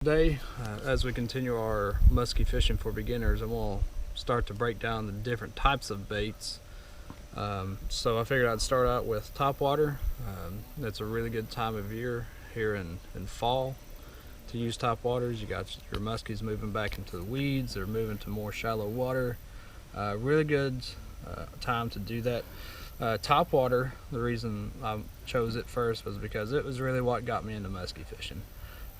Today, as we continue our musky fishing for beginners, and we'll start to break down the different types of baits. So I figured I'd start out with topwater. It's a really good time of year here in fall to use topwaters. You got your muskies moving back into the weeds, they're moving to more shallow water. Really good time to do that. Topwater, the reason I chose it first was because it was really what got me into musky fishing.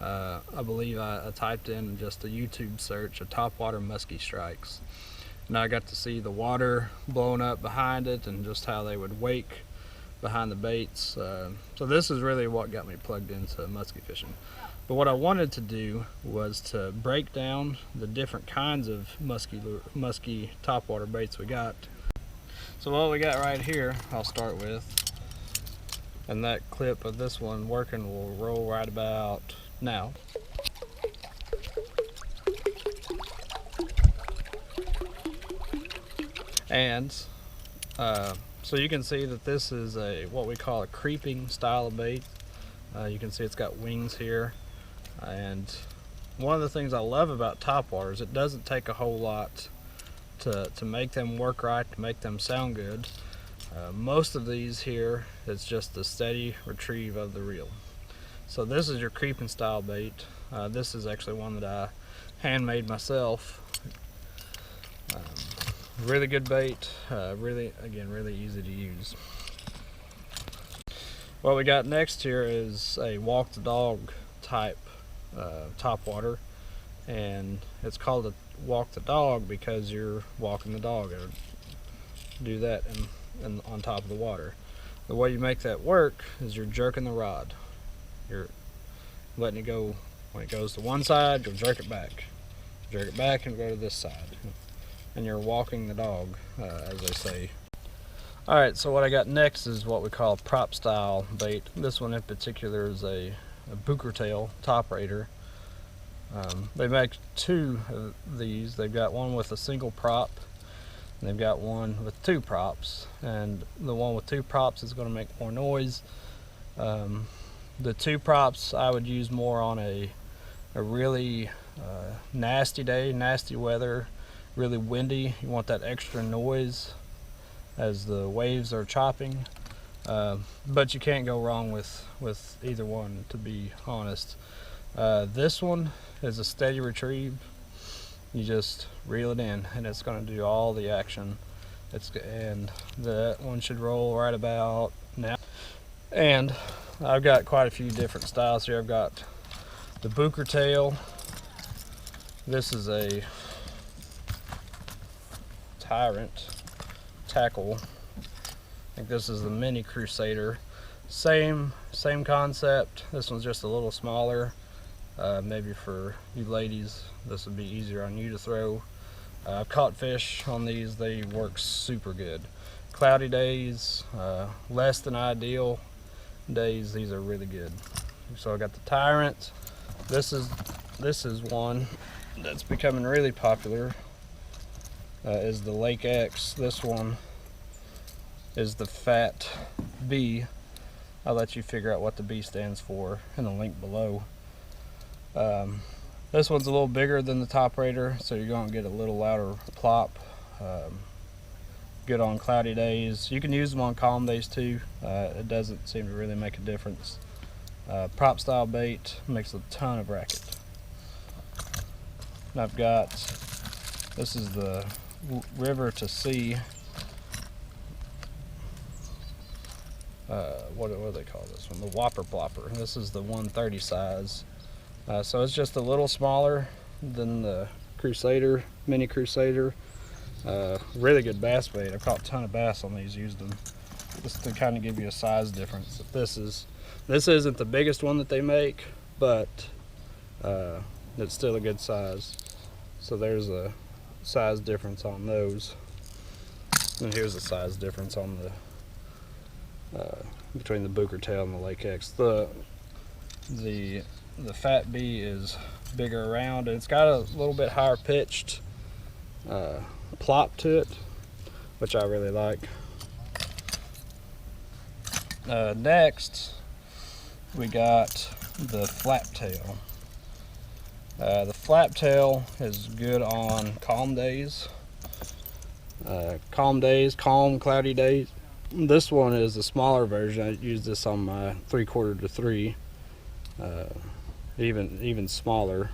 I believe I typed in just a YouTube search of topwater musky strikes, and I got to see the water blowing up behind it and just how they would wake behind the baits. So this is really what got me plugged into musky fishing. But what I wanted to do was to break down the different kinds of musky topwater baits we got. So what we got right here, I'll start with, and that clip of this one working will roll right about now. And so you can see that this is what we call a creeping style of bait. You can see it's got wings here, and one of the things I love about topwater is it doesn't take a whole lot to make them work right, to make them sound good. Most of these here, it's just a steady retrieve of the reel. So this is your creeping style bait. This is actually one that I handmade myself. Really good bait, really easy to use. What we got next here is a walk the dog type topwater, and it's called a walk the dog because you're walking the dog, or do that and on top of the water. The way you make that work is you're jerking the rod. You're letting it go. When it goes to one side, you'll jerk it back and go to this side, and you're walking the dog, as they say. Alright, so what I got next is what we call prop style bait. This one in particular is a booker tail top raider. They make two of these. They've got one with a single prop, and they've got one with two props, and the one with two props is going to make more noise. The two props I would use more on a really nasty day, nasty weather, really windy. You want that extra noise as the waves are chopping, but you can't go wrong with either one, to be honest. This one is a steady retrieve. You just reel it in and it's going to do all the action. And that one should roll right about now. And I've got quite a few different styles here. I've got the booker tail. This is a Tyrant tackle. I think this is the mini Crusader. Same concept. This one's just a little smaller. Maybe for you ladies, this would be easier on you to throw. I've caught fish on these. They work super good. Cloudy days, less than ideal days, these are really good. So I got the Tyrant. This is one that's becoming really popular. Is the Lake X. This one is the Fat B. I'll let you figure out what the B stands for in the link below. This one's a little bigger than the top raider, so you're going to get a little louder plop. Good on cloudy days. You can use them on calm days too. It doesn't seem to really make a difference. Prop style bait makes a ton of racket. And I've got, this is the river to sea. What do they call this one? The Whopper Plopper. This is the 130 size. So it's just a little smaller than the Crusader, mini Crusader. Really good bass bait. I've caught a ton of bass on these, used them. Just to kind of give you a size difference. This isn't the biggest one that they make, but it's still a good size. So there's a size difference on those. And here's the size difference on the between the Booker Tail and the Lake X. The Fat B is bigger around, and it's got a little bit higher pitched plop to it, which I really like. Next we got the Flap Tail. The flap tail is good on calm days. Calm, cloudy days. This one is a smaller version. I use this on my 3/4 to 3, even smaller.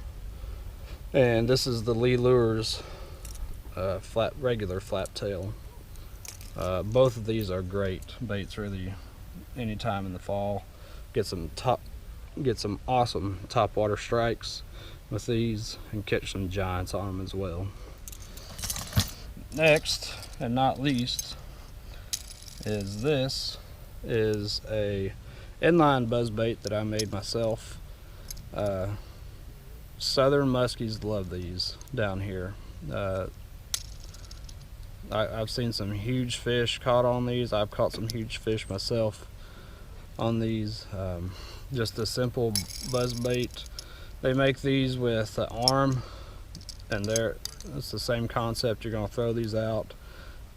And this is the Lee Lures regular flap tail. Both of these are great baits, really, anytime in the fall. Get some awesome topwater strikes with these, and catch some giants on them as well. Next, and not least, is a inline buzz bait that I made myself. Southern muskies love these down here. I've seen some huge fish caught on these. I've caught some huge fish myself on these. Just a simple buzz bait. They make these with an arm, and it's the same concept. You're going to throw these out,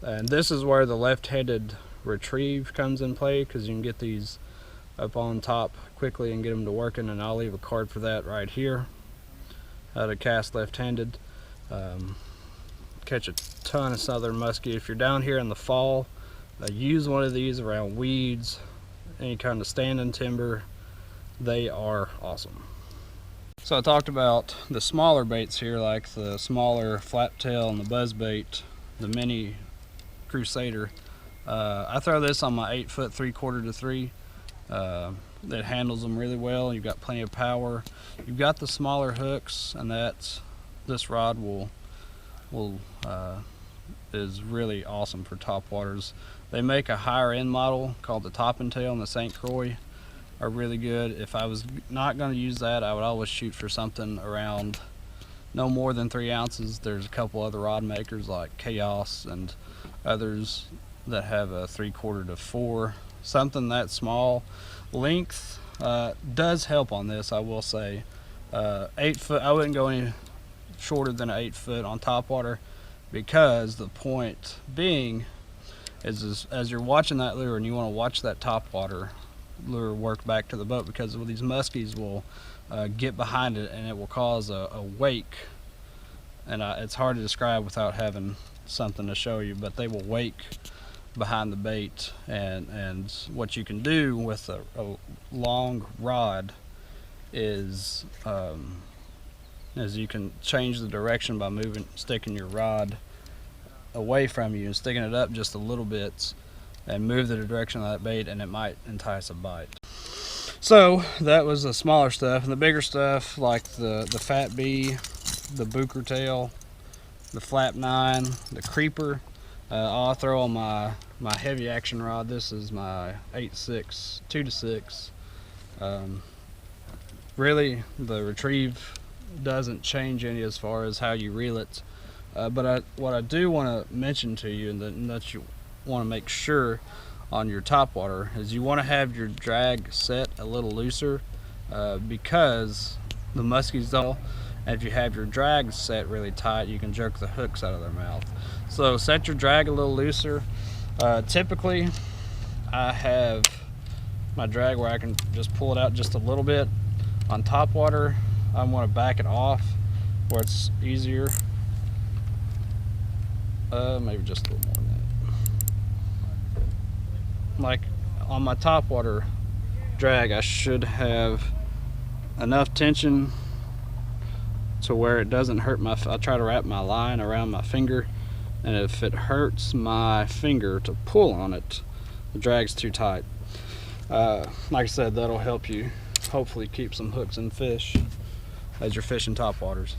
and this is where the left-handed retrieve comes in play, because you can get these up on top quickly and get them to working, and I'll leave a card for that right here. How to cast left-handed. Catch a ton of southern muskie. If you're down here in the fall, use one of these around weeds, any kind of standing timber. They are awesome. So I talked about the smaller baits here, like the smaller flap tail and the buzz bait, the mini Crusader. I throw this on my 8-foot 3/4 to 3. It handles them really well. You've got plenty of power. You've got the smaller hooks, and this rod is really awesome for topwaters. They make a higher end model called the Top and Tail, and the St. Croix are really good. If I was not going to use that, I would always shoot for something around no more than 3 ounces. There's a couple other rod makers like Chaos and others that have a 3/4 to 4. Something that small. Length does help on this, I will say. 8 foot, I wouldn't go any shorter than 8 foot on topwater, because the point being is as you're watching that lure and you want to watch that topwater lure work back to the boat, because these muskies will get behind it, and it will cause a wake, and it's hard to describe without having something to show you, but they will wake behind the bait. And what you can do with a long rod is you can change the direction by sticking your rod away from you and sticking it up just a little bit, and move the direction of that bait, and it might entice a bite. So that was the smaller stuff. And the bigger stuff, like the Fat Bee, the Booker Tail, the Flap 9, the Creeper, I'll throw on my heavy action rod. This is my 8.6 2 to 6. Really, the retrieve doesn't change any as far as how you reel it, but what I do want to mention to you, and that you want to make sure on your topwater, is you want to have your drag set a little looser, because the muskies don't. And if you have your drag set really tight, you can jerk the hooks out of their mouth. So set your drag a little looser. Typically, I have my drag where I can just pull it out just a little bit. On topwater, I want to back it off where it's easier. Maybe just a little more than that. Like on my topwater drag, I should have enough tension to where it doesn't hurt I try to wrap my line around my finger, and if it hurts my finger to pull on it, the drag's too tight. Like I said, that'll help you hopefully keep some hooks and fish as you're fishing topwaters.